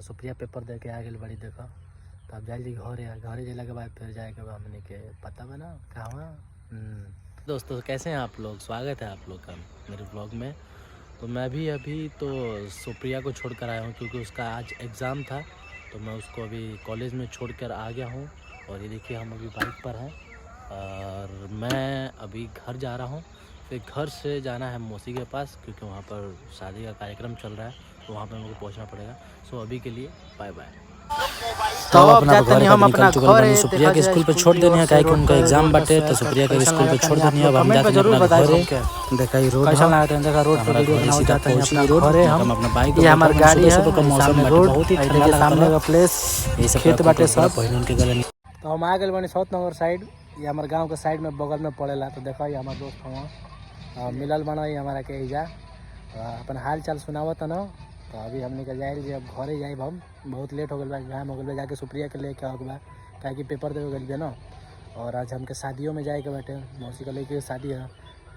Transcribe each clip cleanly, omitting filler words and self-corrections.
Supriya paper दे के आ गई बड़ी देखो। तो अब जाइए घरे जाने के बाद फिर जाएगा हमने के पता बना कहाँ। दोस्तों कैसे हैं आप लोग, स्वागत है आप लोग का मेरे ब्लॉग में। तो मैं भी अभी तो सुप्रिया को छोड़ कर आया हूँ क्योंकि उसका आज एग्ज़ाम था। तो मैं उसको अभी कॉलेज में छोड़ कर आ गया हूँ। और ये देखिए हम अभी बाइक पर हैं और मैं अभी घर जा रहा हूँ। फिर घर से जाना है मौसी के पास क्योंकि वहाँ पर शादी का कार्यक्रम चल रहा है, तो वहाँ पर मेरे को पहुँचना पड़ेगा। सो अभी के लिए बाय बाय। तो अपना घर हम अपना घर सुप्रिया के स्कूल पे छोड़ देने हैं काहे कि उनका एग्जाम बाटे। तो सुप्रिया के स्कूल पे छोड़ देने अब हम जाते हैं अपना घर। देखा ये रोड कैसा लगा है, देखा रोड पे वीडियो बनाओ जाता है अपना रोड है। हम अपना बाइक ये हमारी गाड़ी है, मौसम बहुत ही ठंडा लगा सामने का प्लेस ये सब खेत बाटे सब पहिन के गले। तो हम आ गए बनी साउथ नगर साइड, ये हमारे गांव के साइड में बगल में पड़ेला। तो देखा ये हमारा दोस्त हुआ मिलल बना हमारा के जा अपन हाल चाल सुनावत न। तो अभी हमने का जाए अब घरे जाए हम, बहुत लेट हो गया एग्जाम हो गया जाके सुप्रिया के लेके आओ बा काहे कि पेपर देवे गए ना। और आज हमके शादियों में जाए के बैठे मौसी का लेके शादी है।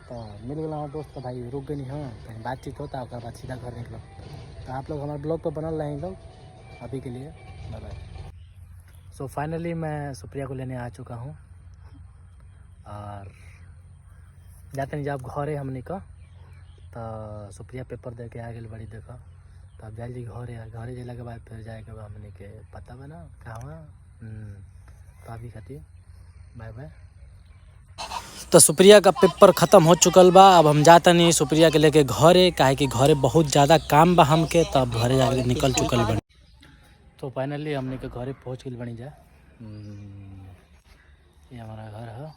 तो मिल गया हमारे दोस्त तो भाई रुक गई नहीं हाँ कहीं बातचीत होता है बाद सीधा घर निकलो। तो आप लोग हमारे ब्लॉग पर बनल रहे लोग अभी के लिए बाय बाय। सो फाइनली मैं सुप्रिया को लेने आ चुका हूँ और जाते नहीं जब घरे हमने का। तो सुप्रिया पेपर दे के आ गई बड़ी देखो। तो अब जाइए घरे जाने के बाद फिर जाएगा हमने के पता बना कहाँ। तो अभी खातिर बाय बाय। तो सुप्रिया का पेपर ख़त्म हो चुकल बा। अब हम जाता नहीं सुप्रिया के लेके घरे काहे कि घरे बहुत ज़्यादा काम बा हमके। तो अब घरे जाके निकल चुकल बनी। तो फाइनली हमने के घरे पहुँच गई बनी जा। ये हमारा घर है।